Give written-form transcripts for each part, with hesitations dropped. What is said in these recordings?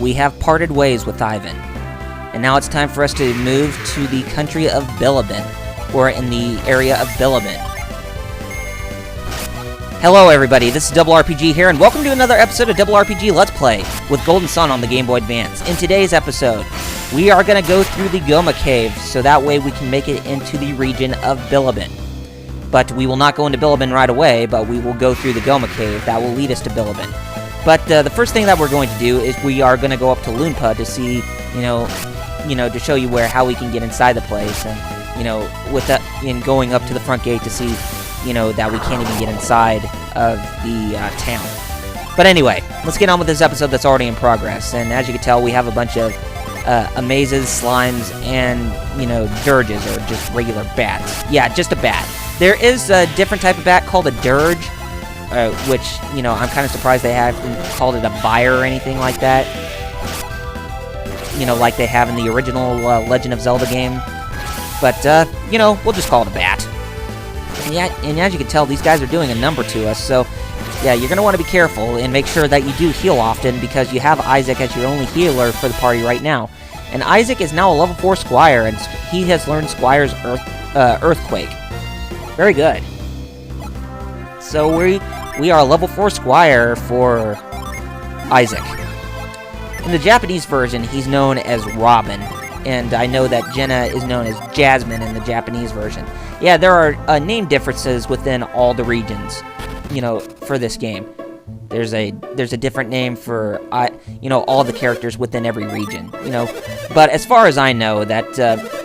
we have parted ways with Ivan. And now it's time for us to move to the country of Bilibin, or in the area of Bilibin. Hello everybody, this is RRPG here, and welcome to another episode of RRPG Let's Play with Golden Sun on the Game Boy Advance. In today's episode, we are going to go through the Goma Cave, so that way we can make it into the region of Bilibin. But we will not go into Bilibin right away, but we will go through the Goma Cave. That will lead us to Bilibin. But the first thing that we're going to do is we are going to go up to Lunpa to see, to show you how we can get inside the place, and in going up to the front gate to see, that we can't even get inside of the town. But anyway, let's get on with this episode that's already in progress. And as you can tell, we have a bunch of amazes, slimes, and dirges, or just regular bats. Yeah, just a bat. There is a different type of bat called a dirge, which I'm kind of surprised they haven't called it a buyer or anything like that. Like they have in the original Legend of Zelda game. But we'll just call it a bat. And as you can tell, these guys are doing a number to us, so yeah, you're going to want to be careful and make sure that you do heal often, because you have Isaac as your only healer for the party right now. And Isaac is now a level 4 Squire, and he has learned Squire's Earthquake. Very good. So we are a level 4 Squire for Isaac. In the Japanese version, he's known as Robin, and I know that Jenna is known as Jasmine in the Japanese version. Yeah, there are name differences within all the regions, for this game. There's a different name for, all the characters within every region, But as far as I know, that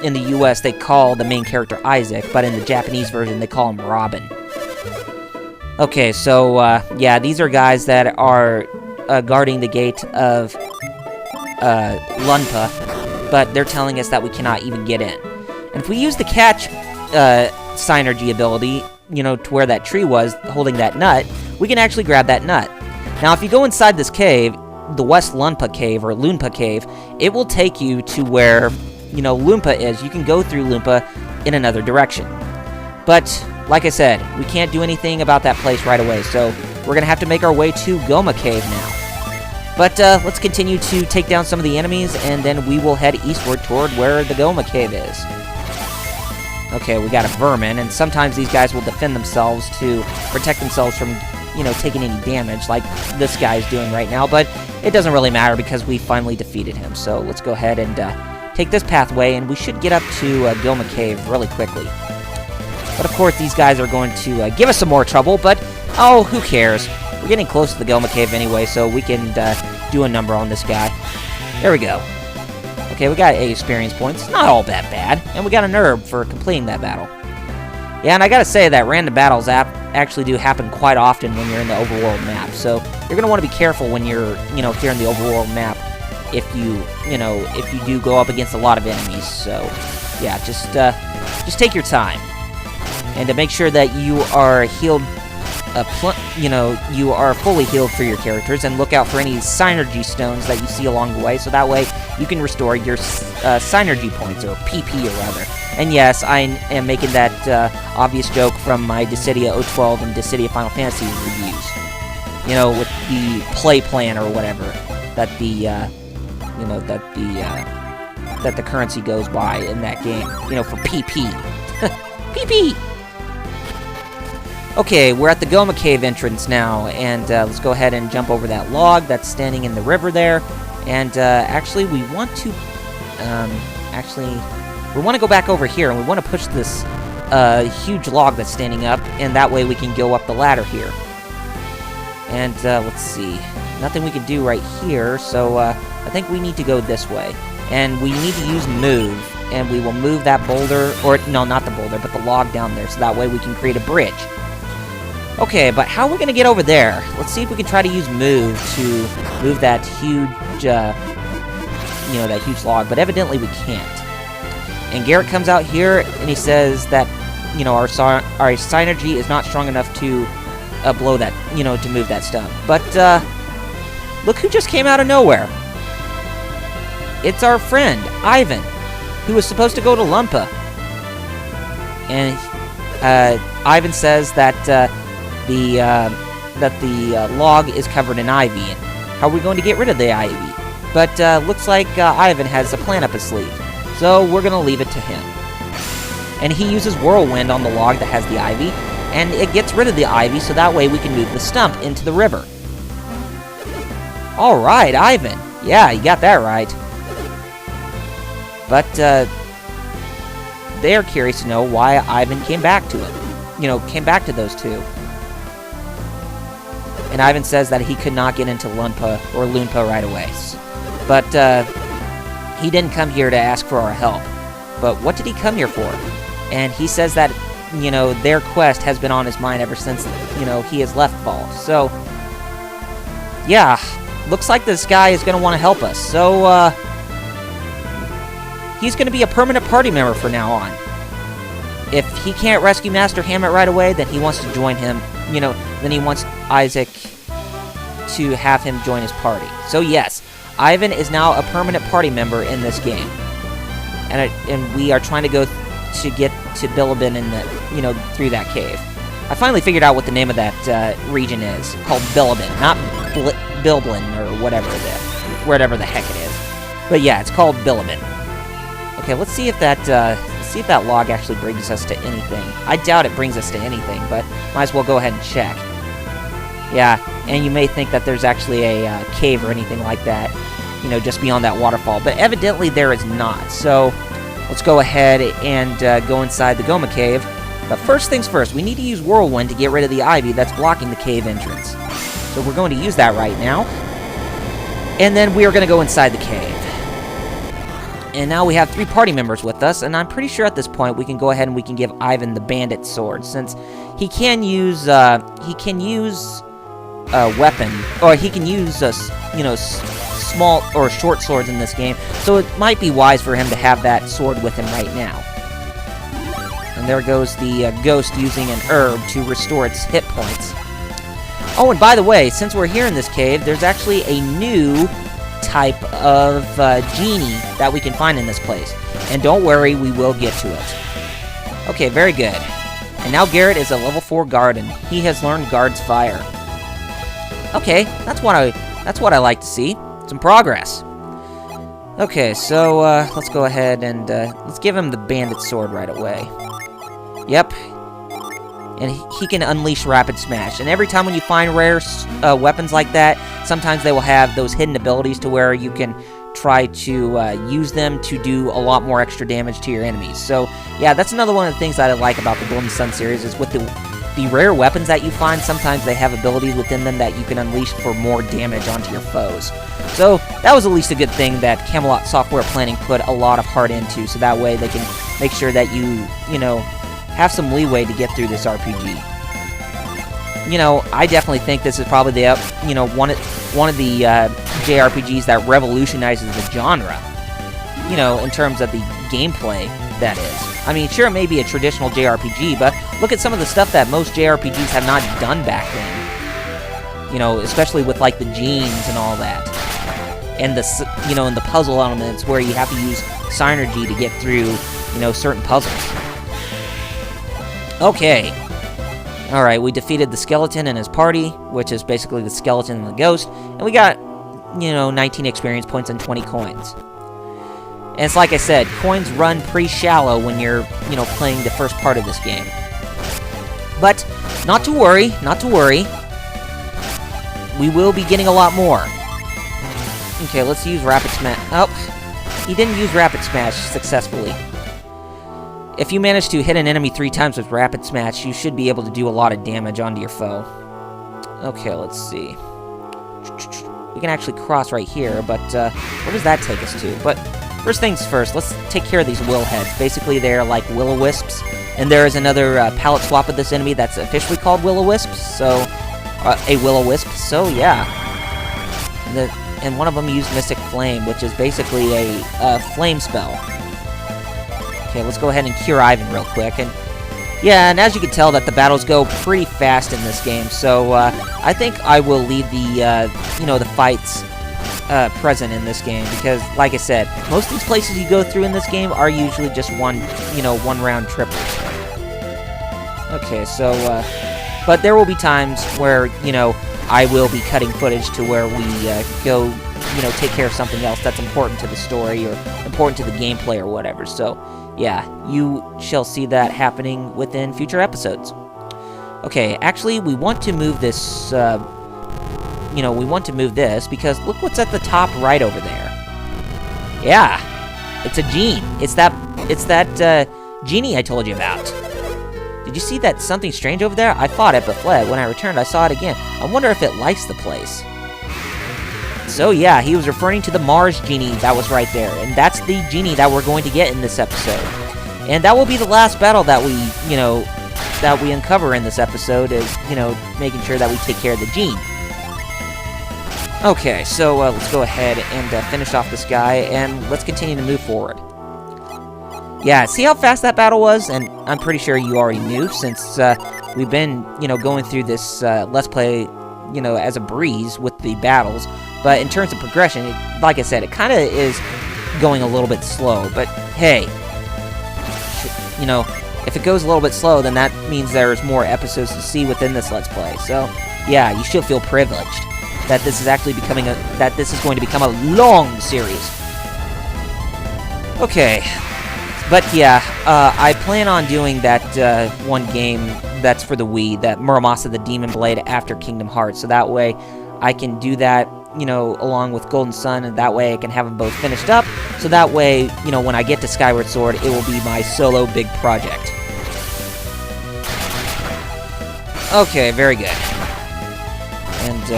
in the US they call the main character Isaac, but in the Japanese version they call him Robin. Okay, so, yeah, these are guys that are guarding the gate of Lunpa, but they're telling us that we cannot even get in. And if we use the catch synergy ability, to where that tree was, holding that nut, we can actually grab that nut. Now, if you go inside this cave, the West Lunpa Cave, or Lunpa Cave, it will take you to where, Lunpa is. You can go through Lunpa in another direction. But, like I said, we can't do anything about that place right away, so we're going to have to make our way to Goma Cave now. But, let's continue to take down some of the enemies, and then we will head eastward toward where the Goma Cave is. Okay, we got a vermin, and sometimes these guys will defend themselves to protect themselves from, taking any damage, like this guy's doing right now, but it doesn't really matter because we finally defeated him. So let's go ahead and take this pathway, and we should get up to Goma Cave really quickly. But of course, these guys are going to give us some more trouble, but, oh, who cares? We're getting close to the Goma Cave anyway, so we can do a number on this guy. There we go. Okay, we got 8 experience points. Not all that bad. And we got an herb for completing that battle. Yeah, and I gotta say that random battles actually do happen quite often when you're in the overworld map. So you're gonna want to be careful when you're, here in the overworld map if you do go up against a lot of enemies. So yeah, just take your time. And to make sure that you are healed, you are fully healed for your characters, and look out for any synergy stones that you see along the way, so that way you can restore your synergy points, or PP, or rather. And yes, I am making that obvious joke from my Dissidia 012 and Dissidia Final Fantasy reviews. With the play plan or whatever that the currency goes by in that game. For PP. PP. Okay, we're at the Goma Cave entrance now, and let's go ahead and jump over that log that's standing in the river there. And actually, we want to go back over here, and we want to push this huge log that's standing up, and that way we can go up the ladder here. And let's see, nothing we can do right here, so I think we need to go this way. And we need to use move, and we will move that boulder, or no, not the boulder, but the log down there, so that way we can create a bridge. Okay, but how are we going to get over there? Let's see if we can try to use move to move that huge, that huge log, but evidently we can't. And Garrett comes out here, and he says that, our synergy is not strong enough to blow that, to move that stuff. But, look who just came out of nowhere. It's our friend, Ivan, who was supposed to go to Lunpa. And, Ivan says that, the log is covered in ivy. And how are we going to get rid of the ivy? But looks like Ivan has a plan up his sleeve, so we're going to leave it to him. And he uses Whirlwind on the log that has the ivy, and it gets rid of the ivy, so that way we can move the stump into the river. Alright, Ivan. Yeah, you got that right. But, they're curious to know why Ivan came back to it. You know, came back to those two. And Ivan says that he could not get into Loonpa right away. But, he didn't come here to ask for our help. But what did he come here for? And he says that, you know, their quest has been on his mind ever since, you know, he has left Vault. So, yeah, looks like this guy is going to want to help us. So, he's going to be a permanent party member from now on. If he can't rescue Master Hammett right away, then he wants to join him, you know, then he wants Isaac to have him join his party. So, yes, Ivan is now a permanent party member in this game. And we are trying to go to get to Bilibin in the, you know, through that cave. I finally figured out what the name of that region is, called Bilibin, not Bilblin or whatever the heck it is. But yeah, it's called Bilibin. Okay, let's see if that log actually brings us to anything. I doubt it brings us to anything, but might as well go ahead and check. Yeah, and you may think that there's actually a cave or anything like that, you know, just beyond that waterfall, but evidently there is not. So let's go ahead and go inside the Goma Cave. But first things first, we need to use Whirlwind to get rid of the ivy that's blocking the cave entrance. So we're going to use that right now. And then we are going to go inside the cave. And now we have 3 party members with us, and I'm pretty sure at this point we can go ahead and we can give Ivan the bandit sword, since he can use a weapon, or he can use you know, small or short swords in this game, so it might be wise for him to have that sword with him right now. And there goes the ghost using an herb to restore its hit points. Oh, and by the way, since we're here in this cave, there's actually a new type of genie that we can find in this place. And don't worry, we will get to it. Okay, very good. And now Garrett is a level 4 guard, and he has learned Guard's Fire. Okay, that's what I like to see. Some progress. Okay, so let's go ahead and let's give him the bandit sword right away. Yep. And he can unleash Rapid Smash. And every time when you find rare weapons like that, sometimes they will have those hidden abilities to where you can try to use them to do a lot more extra damage to your enemies. So, yeah, that's another one of the things that I like about the Golden Sun series, is with the rare weapons that you find, sometimes they have abilities within them that you can unleash for more damage onto your foes. So, that was at least a good thing that Camelot Software Planning put a lot of heart into, so that way they can make sure that you know, have some leeway to get through this RPG. You know, I definitely think this is probably the, you know, one of the JRPGs that revolutionizes the genre. You know, in terms of the gameplay, that is. I mean, sure, it may be a traditional JRPG, but look at some of the stuff that most JRPGs have not done back then. You know, especially with, like, the genes and all that. And the, you know, and the puzzle elements where you have to use Synergy to get through, you know, certain puzzles. Okay. Alright, we defeated the skeleton and his party, which is basically the skeleton and the ghost, and we got, you know, 19 experience points and 20 coins. And it's like I said, coins run pretty shallow when you're, you know, playing the first part of this game. But, not to worry, not to worry. We will be getting a lot more. Okay, let's use Rapid Smash. Oh, he didn't use Rapid Smash successfully. If you manage to hit an enemy 3 times with Rapid Smash, you should be able to do a lot of damage onto your foe. Okay, let's see. We can actually cross right here, but where does that take us to? But first things first, let's take care of these will heads. Basically, they're like will-o-wisps, and there is another palette swap of this enemy that's officially called will-o-wisps, so a will-o-wisp. So yeah, and one of them used Mystic Flame, which is basically a flame spell. Okay, let's go ahead and cure Ivan real quick, and yeah, and as you can tell that the battles go pretty fast in this game, so I think I will leave the, you know, the fights present in this game, because, like I said, most of these places you go through in this game are usually just one round triples. Okay, so, but there will be times where, you know, I will be cutting footage to where we go, you know, take care of something else that's important to the story or important to the gameplay or whatever. So, yeah, you shall see that happening within future episodes. Okay, actually, we want to move this, you know, we want to move this because look what's at the top right over there. Yeah, it's a gene. It's that genie I told you about. Did you see that something strange over there? I fought it but fled. When I returned, I saw it again. I wonder if it likes the place. So yeah, he was referring to the Mars Genie that was right there. And that's the Genie that we're going to get in this episode. And that will be the last battle that we, you know, that we uncover in this episode is, you know, making sure that we take care of the Gene. Okay, so let's go ahead and finish off this guy, and let's continue to move forward. Yeah, see how fast that battle was? And I'm pretty sure you already knew, since we've been, you know, going through this Let's Play, you know, as a breeze with the battles. But in terms of progression, like I said, it kind of is going a little bit slow. But hey, you know, if it goes a little bit slow, then that means there's more episodes to see within this Let's Play. So, yeah, you should feel privileged that this is actually becoming that this is going to become a long series. Okay. But yeah, I plan on doing that one game that's for the Wii, that Muramasa the Demon Blade after Kingdom Hearts. So that way I can do that, you know, along with Golden Sun, and that way I can have them both finished up. So that way, you know, when I get to Skyward Sword, it will be my solo big project. Okay, very good. And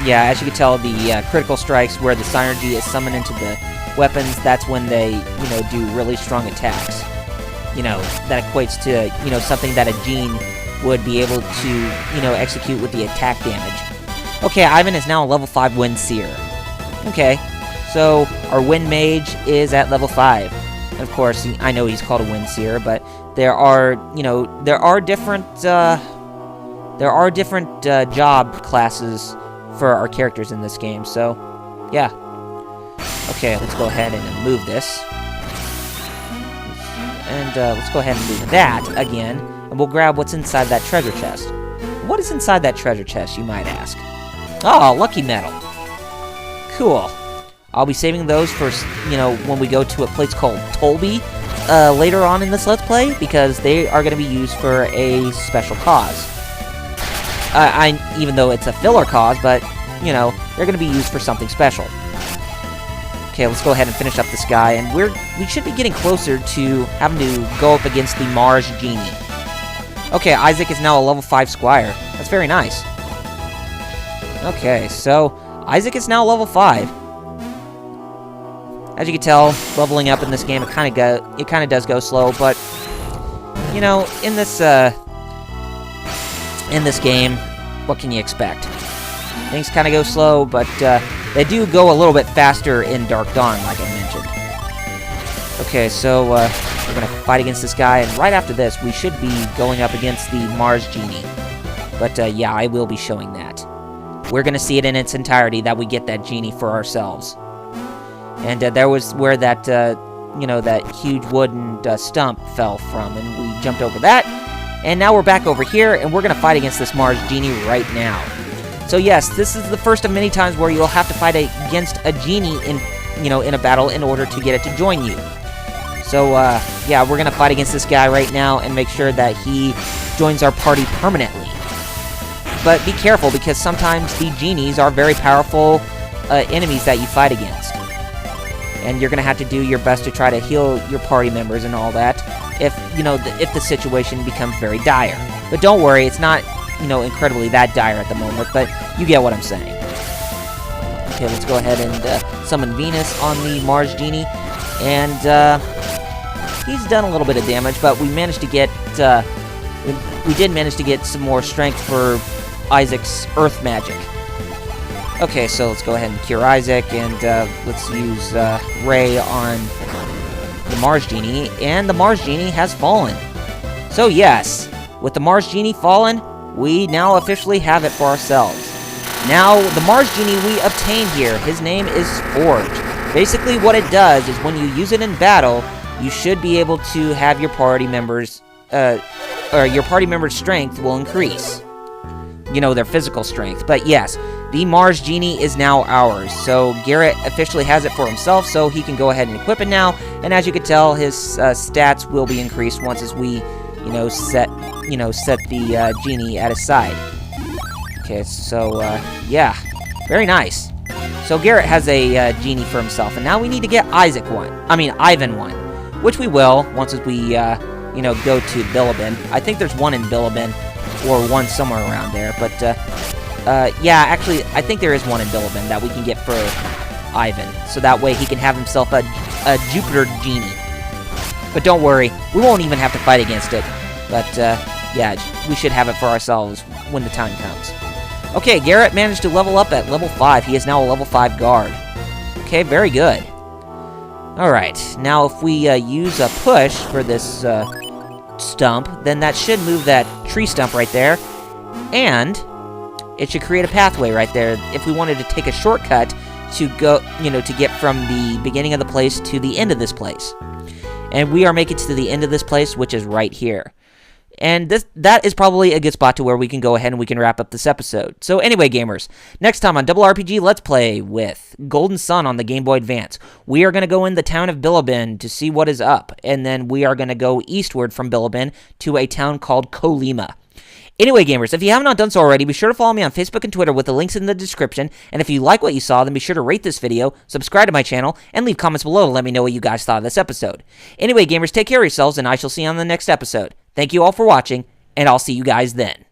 yeah, as you can tell, the critical strikes where the synergy is summoned into the weapons, that's when they, you know, do really strong attacks. You know, that equates to, you know, something that a Gene would be able to, you know, execute with the attack damage. Okay, Ivan is now a level 5 Wind Seer. Okay, so our Wind Mage is at level 5. And of course, I know he's called a Wind Seer, but there are, you know, there are different job classes for our characters in this game, so, yeah. Okay, let's go ahead and move this. And let's go ahead and move that again, and we'll grab what's inside that treasure chest. What is inside that treasure chest, you might ask? Oh, lucky metal. Cool. I'll be saving those for, you know, when we go to a place called Tolby later on in this Let's Play, because they are going to be used for a special cause. Even though it's a filler cause, but, you know, they're going to be used for something special. Okay, let's go ahead and finish up this guy, and we should be getting closer to having to go up against the Mars Genie. Okay, Isaac is now a level 5 Squire. That's very nice. Okay, so Isaac is now level 5. As you can tell, leveling up in this game, it kind of does go slow, but you know, in this game, what can you expect? Things kind of go slow, but they do go a little bit faster in Dark Dawn, like I mentioned. Okay, so we're going to fight against this guy, and right after this, we should be going up against the Mars Genie. But yeah, I will be showing that. We're going to see it in its entirety, that we get that Genie for ourselves. And there was where that, you know, that huge wooden stump fell from, and we jumped over that. And now we're back over here, and we're going to fight against this Mars Genie right now. So yes, this is the first of many times where you'll have to fight against a Genie in, you know, in a battle in order to get it to join you. So yeah, we're going to fight against this guy right now and make sure that he joins our party permanently. But be careful, because sometimes the Genies are very powerful enemies that you fight against. And you're going to have to do your best to try to heal your party members and all that, if, you know, if the situation becomes very dire. But don't worry, it's not, you know, incredibly that dire at the moment, but you get what I'm saying. Okay, let's go ahead and summon Venus on the Mars Genie, and he's done a little bit of damage, but we managed to get, we did manage to get some more strength for Isaac's Earth Magic. Okay, so let's go ahead and cure Isaac, and let's use Ray on the Mars Genie, and the Mars Genie has fallen. So yes, with the Mars Genie fallen, we now officially have it for ourselves. Now, the Mars Genie we obtained here, his name is Forge. Basically what it does is when you use it in battle, you should be able to have your party members, or your party members' strength will increase. you know, their physical strength. But yes, the Mars Genie is now ours. So Garrett officially has it for himself, so he can go ahead and equip it now. And as you can tell, his stats will be increased once as we, set the Genie at his side. Okay, so, yeah, very nice. So Garrett has a Genie for himself, and now we need to get Ivan one, which we will once as we, go to Bilibin. I think there's one in Bilibin, or one somewhere around there, but, yeah, actually, I think there is one in Bilibin that we can get for Ivan, so that way he can have himself a Jupiter Genie. But don't worry, we won't even have to fight against it, but, yeah, we should have it for ourselves when the time comes. Okay, Garrett managed to level up at level 5. He is now a level 5 guard. Okay, very good. Alright, now if we use a push for this stump, then that should move that tree stump right there, and it should create a pathway right there if we wanted to take a shortcut to go, to get from the beginning of the place to the end of this place. And we are making it to the end of this place, which is right here. And that is probably a good spot to where we can go ahead and we can wrap up this episode. So anyway, gamers, next time on Double RPG Let's Play with Golden Sun on the Game Boy Advance, we are going to go in the town of Bilibin to see what is up. And then we are going to go eastward from Bilibin to a town called Kolyma. Anyway, gamers, if you have not done so already, be sure to follow me on Facebook and Twitter with the links in the description. And if you like what you saw, then be sure to rate this video, subscribe to my channel, and leave comments below to let me know what you guys thought of this episode. Anyway, gamers, take care of yourselves, and I shall see you on the next episode. Thank you all for watching, and I'll see you guys then.